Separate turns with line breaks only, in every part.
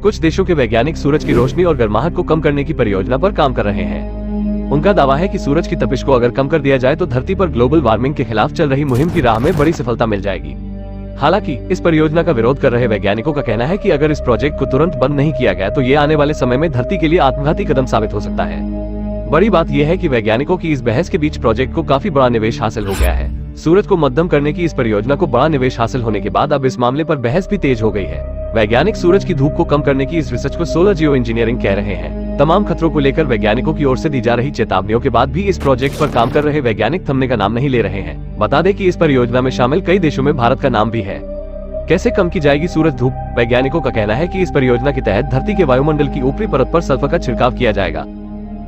कुछ देशों के वैज्ञानिक सूरज की रोशनी और गर्माहट को कम करने की परियोजना पर काम कर रहे हैं। उनका दावा है कि सूरज की तपिश को अगर कम कर दिया जाए तो धरती पर ग्लोबल वार्मिंग के खिलाफ चल रही मुहिम की राह में बड़ी सफलता मिल जाएगी। हालांकि इस परियोजना का विरोध कर रहे वैज्ञानिकों का कहना है कि अगर इस प्रोजेक्ट को तुरंत बंद नहीं किया गया तो ये आने वाले समय में धरती के लिए आत्मघाती कदम साबित हो सकता है। बड़ी बात यह है कि वैज्ञानिकों की इस बहस के बीच प्रोजेक्ट को काफी बड़ा निवेश हासिल हो गया है। सूरज को मध्यम करने की इस परियोजना को बड़ा निवेश हासिल होने के बाद अब इस मामले पर बहस भी तेज हो गई है। वैज्ञानिक सूरज की धूप को कम करने की इस रिसर्च को सोलर जियो इंजीनियरिंग कह रहे हैं। तमाम खतरों को लेकर वैज्ञानिकों की ओर से दी जा रही चेतावनियों के बाद भी इस प्रोजेक्ट पर काम कर रहे वैज्ञानिक थमने का नाम नहीं ले रहे हैं। बता दें कि इस परियोजना में शामिल कई देशों में भारत का नाम भी है। कैसे कम की जाएगी सूरज धूप? वैज्ञानिकों का कहना है कि इस परियोजना के तहत धरती के वायुमंडल की ऊपरी परत पर सल्फर का छिड़काव किया जाएगा।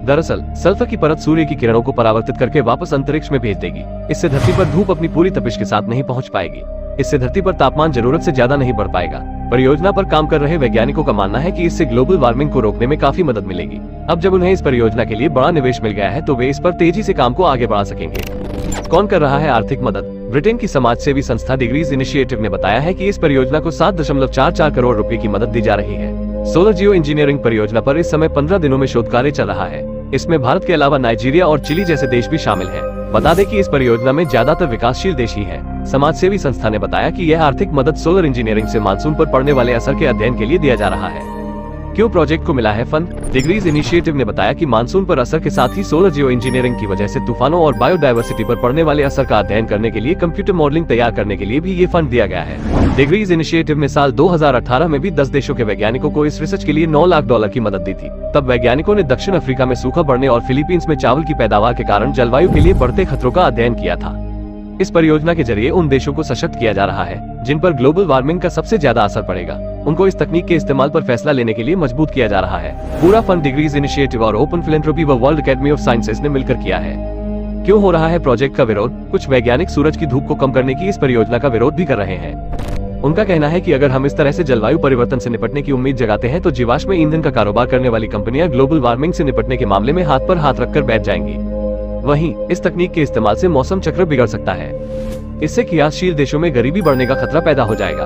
दरअसल सल्फर की परत सूर्य की किरणों को परावर्तित करके वापस अंतरिक्ष में भेज देगी। इससे धरती पर धूप अपनी पूरी तपिश के साथ नहीं पहुंच पाएगी। इससे धरती पर तापमान जरूरत से ज्यादा नहीं बढ़ पाएगा। परियोजना पर काम कर रहे वैज्ञानिकों का मानना है कि इससे ग्लोबल वार्मिंग को रोकने में काफी मदद मिलेगी। अब जब उन्हें इस परियोजना के लिए बड़ा निवेश मिल गया है तो वे इस पर तेजी से काम को आगे बढ़ा सकेंगे। कौन कर रहा है आर्थिक मदद? ब्रिटेन की समाजसेवी संस्था डिग्रीज इनिशिएटिव ने बताया है कि इस परियोजना को 7.44 करोड़ रुपए की मदद दी जा रही है। सोलर जियो इंजीनियरिंग परियोजना पर इस समय 15 दिनों में शोध कार्य चल रहा है। इसमें भारत के अलावा नाइजीरिया और चिली जैसे देश भी शामिल हैं। बता दें कि इस परियोजना में ज्यादातर विकासशील देश ही हैं। समाजसेवी संस्था ने बताया कि यह आर्थिक मदद सोलर इंजीनियरिंग से मानसून पर पड़ने वाले असर के अध्ययन के लिए दिया जा रहा है। क्यों प्रोजेक्ट को मिला है फंड? डिग्रीज इनिशिएटिव ने बताया कि मानसून पर असर के साथ ही सोलर जियो इंजीनियरिंग की वजह से तूफानों और बायोडायवर्सिटी पर पड़ने वाले असर का अध्ययन करने के लिए कंप्यूटर मॉडलिंग तैयार करने के लिए भी ये फंड दिया गया है। डिग्रीज इनिशिएटिव ने साल 2018 में भी 10 देशों के वैज्ञानिकों को इस रिसर्च के लिए $9 लाख की मदद दी थी। तब वैज्ञानिकों ने दक्षिण अफ्रीका में सूखा पड़ने और फिलीपींस में चावल की पैदावार के कारण जलवायु के लिए बढ़ते खतरों का अध्ययन किया था। इस परियोजना के जरिए उन देशों को सशक्त किया जा रहा है जिन पर ग्लोबल वार्मिंग का सबसे ज्यादा असर पड़ेगा। उनको इस तकनीक के इस्तेमाल पर फैसला लेने के लिए मजबूत किया जा रहा है। पूरा फंड डिग्रीज इनिशिएटिव और ओपन फिलैंथ्रोपी व वर्ल्ड एकेडमी ऑफ साइंसेज ने मिलकर किया है। क्यों हो रहा है प्रोजेक्ट का विरोध? कुछ वैज्ञानिक सूरज की धूप को कम करने की इस परियोजना का विरोध भी कर रहे हैं। उनका कहना है कि अगर हम इस तरह से जलवायु परिवर्तन से निपटने की उम्मीद जगाते हैं तो जीवाश्म ईंधन का कारोबार करने वाली कंपनियां ग्लोबल वार्मिंग से निपटने के मामले में हाथ पर हाथ रखकर बैठ जाएंगी। वहीं इस तकनीक के इस्तेमाल से मौसम चक्र बिगड़ सकता है। इससे क्रियाशील देशों में गरीबी बढ़ने का खतरा पैदा हो जाएगा।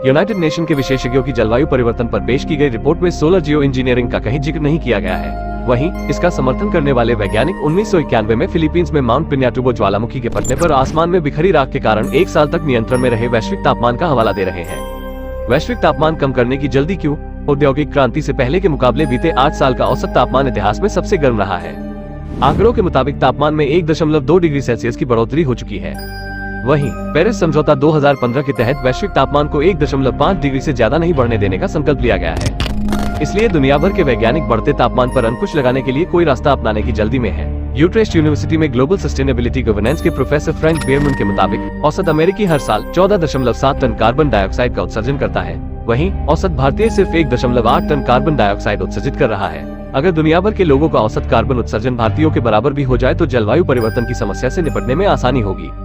यूनाइटेड नेशन के विशेषज्ञों की जलवायु परिवर्तन पर पेश की गई रिपोर्ट में सोलर जियो इंजीनियरिंग का कहीं जिक्र नहीं किया गया है। वहीं इसका समर्थन करने वाले वैज्ञानिक 1991 में फिलीपींस में माउंट पिन्याटुबो ज्वालामुखी के फटने पर आसमान में बिखरी राख के कारण 1 साल तक नियंत्रण में रहे वैश्विक तापमान का हवाला दे रहे हैं। वैश्विक तापमान कम करने की जल्दी क्यों? औद्योगिक क्रांति से पहले के मुकाबले बीते 8 साल का औसत तापमान इतिहास में सबसे गर्म रहा है। आंकड़ों के मुताबिक तापमान में 1.2 डिग्री सेल्सियस की बढ़ोतरी हो चुकी है। वहीं पेरिस समझौता 2015 के तहत वैश्विक तापमान को 1.5 डिग्री से ज्यादा नहीं बढ़ने देने का संकल्प लिया गया है। इसलिए दुनिया भर के वैज्ञानिक बढ़ते तापमान पर अंकुश लगाने के लिए कोई रास्ता अपनाने की जल्दी में है। यूट्रेस्ट यूनिवर्सिटी में ग्लोबल सस्टेनेबिलिटी गवर्नेंस के प्रोफेसर फ्रैंक बेयरमैन के मुताबिक औसत अमेरिकी हर साल 14.7 टन कार्बन डाइऑक्साइड का उत्सर्जन करता है। वहीं औसत भारतीय सिर्फ 1.8 टन कार्बन डाइऑक्साइड उत्सर्जित कर रहा है। अगर दुनिया भर के लोगों का औसत कार्बन उत्सर्जन भारतीयों के बराबर भी हो जाए तो जलवायु परिवर्तन की समस्या से निपटने में आसानी होगी।